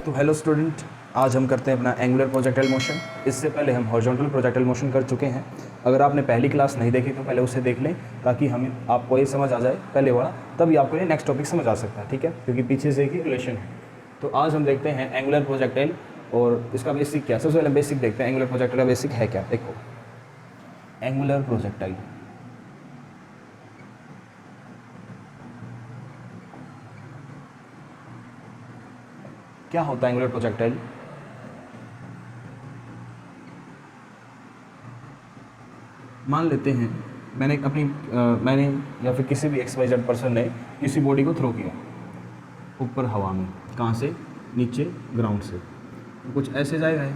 तो hello student, आज हम करते हैं अपना एंगुलर प्रोजेक्टाइल मोशन। इससे पहले हम हॉरिजॉन्टल प्रोजेक्टाइल मोशन कर चुके हैं। अगर आपने पहली क्लास नहीं देखी तो पहले उसे देख लें, ताकि हमें आपको ये समझ आ जाए पहले वाला, तभी आपको ये नेक्स्ट टॉपिक समझ आ सकता है, ठीक है, क्योंकि पीछे से एक ही रिलेशन है। तो आज हम देखते हैं एंगुलर प्रोजेक्टाइल और इसका बेसिक क्या। सबसे पहले बेसिक देखते हैं एंगुलर प्रोजेक्टाइल का बेसिक है क्या। देखो, एंगुलर प्रोजेक्टाइल क्या होता है। एंगुलर प्रोजेक्टाइल मान लेते हैं मैंने या फिर किसी भी XYZ पर्सन ने किसी बॉडी को थ्रो किया ऊपर हवा में। कहाँ से? नीचे ग्राउंड से। तो कुछ ऐसे जाएगा है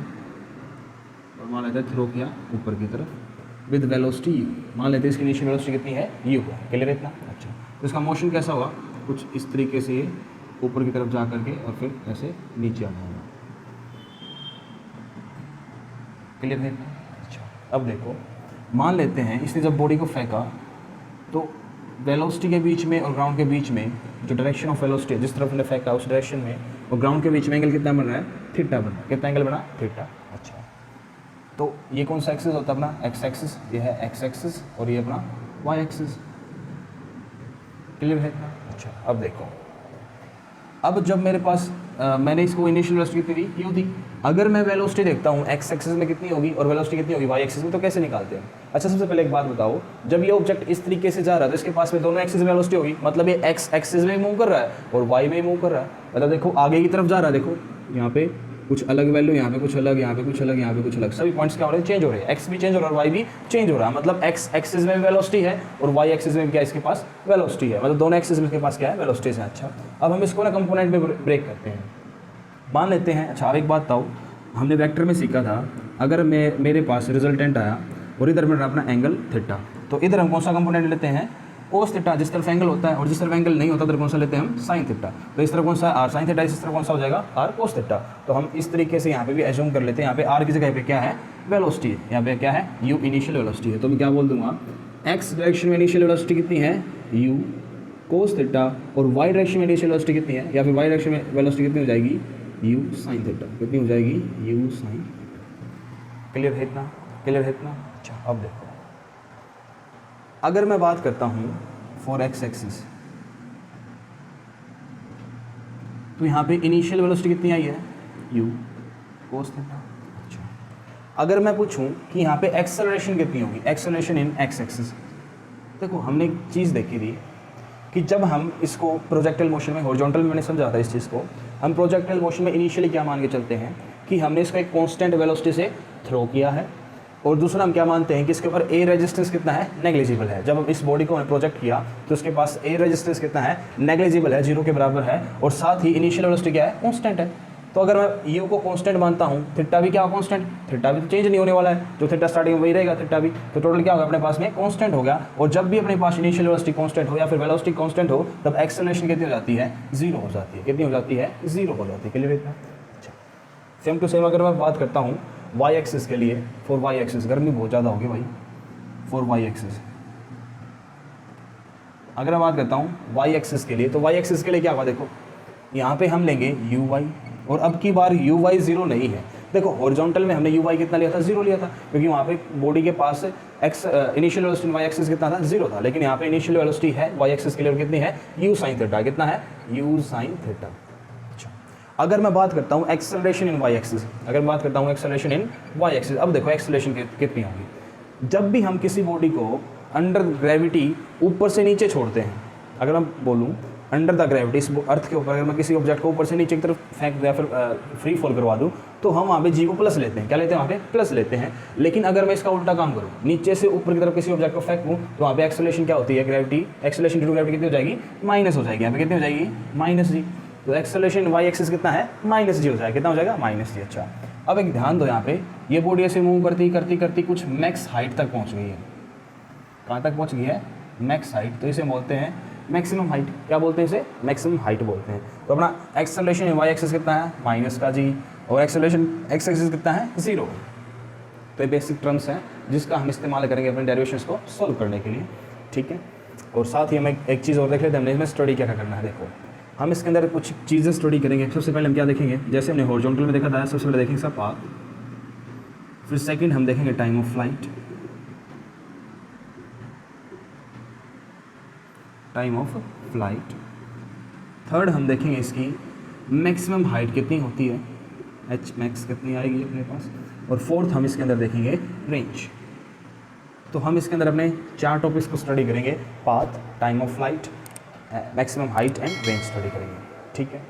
और मान लेते हैं थ्रो किया ऊपर की तरफ विद वेलोसिटी u। मान लेते हैं इसकी इनिशियल वेलोसिटी कितनी है? u है। क्लियर है इतना? अच्छा, तो इसका मोशन कैसा हुआ? कुछ इस तरीके से ये ऊपर की तरफ जा करके और फिर ऐसे नीचे आ जाएगा। क्लियर है? अच्छा, अब देखो, मान लेते हैं इसने जब बॉडी को फेंका तो वेलोसिटी के बीच में और ग्राउंड के बीच में जो डायरेक्शन ऑफ वेलोसिटी जिस तरफ ने फेंका उस डायरेक्शन में और ग्राउंड के बीच में एंगल कितना बन रहा है? थीटा बन रहा है। कितना एंगल बना? थीटा। अच्छा, तो ये कौन सा एक्सिस होता है? अपना एक्स एक्सिस। ये है एक्स एक्सिस और ये अपना वाई एक्सिस। क्लियर है? अच्छा, अब देखो, अब जब मेरे पास मैंने इसको इनिशियल वेलोसिटी कितनी दी? u दी। अगर मैं वेलोसिटी देखता हूँ एक्स एक्सिस में कितनी होगी और वेलोसिटी कितनी होगी वाई एक्सिस में, तो कैसे निकालते हैं? अच्छा, सबसे पहले एक बात बताओ, जब ये ऑब्जेक्ट इस तरीके से जा रहा है तो इसके पास में दोनों एक्सिस में वेलोसिटी होगी, मतलब ये एक्स एक्सिस में मूव कर रहा है और वाई में मूव कर रहा है। मतलब देखो, आगे की तरफ जा रहा है। देखो यहाँ पे कुछ अलग वैल्यू, यहाँ पे कुछ अलग, यहाँ पे कुछ अलग, यहाँ पे कुछ अलग, सभी पॉइंट्स क्या हो रहे हैं? चेंज हो रहे हैं। एक्स भी चेंज हो रहा है और वाई भी चेंज हो रहा है। मतलब एक्स एक्सिस में वेलोसिटी है और वाई एक्सिस में क्या इसके पास? वेलोसिटी है। मतलब दोनों एक्सिस में इसके पास क्या है? वेलोसिटीज है। अच्छा, अब हम इसको ना कंपोनेंट में ब्रेक करते हैं। मान लेते हैं, अच्छा अब एक बात बताओ, हमने वेक्टर में सीखा था, अगर मेरे पास रिजल्टेंट आया और इधर मेरा अपना एंगल थीटा, तो इधर हम कौन सा कंपोनेंट लेते हैं? कोस थीटा, जिस तरफ एंगल होता है, और जिस तरफ एंगल नहीं होता उधर कौन सा लेते हैं हम? Sine theta. तो इस तरफ कौन सा? R sine theta. इस तरफ कौन सा हो जाएगा? R cos theta. तो हम इस तरीके से यहाँ पे भी एज्यूम कर लेते हैं, यहाँ पे आर की जगह पे क्या है? वेलोसिटी है। यहाँ पे क्या है? यू इनिशियल वेलोसिटी है। तो मैं क्या बोल दूंगा? एक्स डायरेक्शन में इनिशियल वेलोसिटी कितनी है? यू कोस थीटा, और वाई डायरेक्शन में इनिशियल वेलोसिटी कितनी है, या फिर वाई डायरेक्शन में वेलोसिटी कितनी हो जाएगी? You sine theta. कितनी हो जाएगी? You sign. क्लियर है इतना? क्लियर है इतना? अच्छा, अब देखो, अगर मैं बात करता हूँ फॉर एक्स एक्सिस, तो यहाँ पे इनिशियल वेलोसिटी कितनी आई है? You cos theta. अच्छा, अगर मैं पूछूं कि यहाँ पे एक्सेलरेशन कितनी होगी? Acceleration in x axis. देखो, हमने एक चीज़ देखी थी कि जब हम इसको प्रोजेक्टाइल मोशन में, हॉरिजॉन्टल में मैंने समझा था इस चीज़ को, हम प्रोजेक्टाइल मोशन में इनिशियली क्या मान के चलते हैं कि हमने इसको एक कांस्टेंट वेलोसिटी से थ्रो किया है, और दूसरा हम क्या मानते हैं कि इसके ऊपर ए रेजिस्टेंस कितना है? नेग्लिजिबल है। जब हम इस बॉडी को प्रोजेक्ट किया तो उसके पास ए रेजिस्टेंस कितना है? नेग्लिजिबल है, 0 के बराबर है, और साथ ही इनिशियल वेलोसिटी क्या है? कांस्टेंट है। तो अगर मैं यू को कांस्टेंट मानता हूँ, थीटा भी क्या कांस्टेंट? थीटा भी तो चेंज नहीं होने वाला है, जो थीटा स्टार्टिंग में वही रहेगा, थीटा भी। तो टोटल क्या होगा? अपने पास में कांस्टेंट हो गया। और जब भी अपने पास इनिशियल वेलोसिटी कांस्टेंट हो या फिर वेलोसिटी कांस्टेंट हो, तब एक्सेलरेशन कितनी हो जाती है? 0 हो जाती है। कितनी हो जाती है? 0 हो जाती है। क्लियर है? अच्छा, सेम टू सेम अगर मैं बात करता हूँ वाई एक्सिस के लिए, फॉर वाई एक्सिस, गर्मी बहुत ज़्यादा होगी भाई, फॉर वाई एक्सिस अगर मैं बात करता हूँ वाई एक्सिस के लिए, तो वाई एक्सिस के लिए क्या होगा? देखो, यहाँ पे हम लेंगे यू वाई, और अब की बार यू वाई 0 नहीं है। देखो, हॉरिजॉन्टल में हमने यू वाई कितना लिया था? 0 लिया था, क्योंकि वहाँ पे बॉडी के पास x initial velocity y axis कितना था? 0 था। लेकिन यहाँ पे इनिशियल वेलोसिटी है वाई एक्सिस के लिए कितनी है? U sine theta. कितना है? U sine theta. अच्छा, अगर मैं बात करता हूँ एक्सेलरेशन इन वाई एक्सिस, अगर मैं बात करता हूँ एक्सेलरेशन इन वाई एक्सिस, अब देखो एक्सेलरेशन कितनी होगी? जब भी हम किसी बॉडी को अंडर ग्रेविटी ऊपर से नीचे छोड़ते हैं, अगर मैं बोलूँ अंडर द ग्रेविटी, इस अर्थ के ऊपर अगर मैं किसी ऑब्जेक्ट को ऊपर से नीचे की तरफ फेंक दूँ या फिर फ्री फॉल करवा दूँ, तो हम वहाँ पे जी को प्लस लेते हैं। क्या लेते हैं? वहाँ पे प्लस लेते हैं। लेकिन अगर मैं इसका उल्टा काम करूँ, नीचे से ऊपर की तरफ किसी ऑब्जेक्ट को फेंकूँ, तो वहाँ पे एक्सेलरेशन क्या होती है? Gravity, acceleration due to gravity कितनी हो जाएगी? माइनस हो जाएगी। यहाँ पे कितनी हो जाएगी? माइनस जी। तो एक्सेलरेशन वाई एक्सिस कितना है? माइनस जी हो जाएगा। कितना हो जाएगा? माइनस जी। अच्छा, अब एक ध्यान दो, यहाँ पे ये बॉडी ऐसे मूव करती करती करती कुछ मैक्स हाइट तक पहुँच गई है। कहाँ तक पहुँच गई है? Max height. तो इसे बोलते हैं मैक्सिमम हाइट। क्या बोलते हैं इसे? मैक्सिमम हाइट बोलते हैं। तो अपना एक्सेलरेशन वाई एक्सिस कितना है? माइनस का जी, और एक्सेलरेशन एक्स एक्सिस कितना है? 0। तो ये बेसिक टर्म्स हैं जिसका हम इस्तेमाल करेंगे अपने डेरिवेशंस को सॉल्व करने के लिए, ठीक है। और साथ ही हम एक चीज़ और देख लेते हैं, हमने इसमें स्टडी क्या करना है। देखो, हम इसके अंदर कुछ चीज़ें स्टडी करेंगे। सबसे पहले हम क्या देखेंगे, जैसे हमने हॉरिजॉन्टल में देखा था, सबसे पहले देखेंगे इसका पाथ, फिर सेकंड हम देखेंगे टाइम ऑफ फ्लाइट, थर्ड हम देखेंगे इसकी मैक्सिमम हाइट कितनी होती है, एच मैक्स कितनी आएगी अपने पास, और फोर्थ हम इसके अंदर देखेंगे रेंज। तो हम इसके अंदर अपने 4 टॉपिक्स को स्टडी करेंगे, path, time of flight, maximum height and range study करेंगे। ठीक है।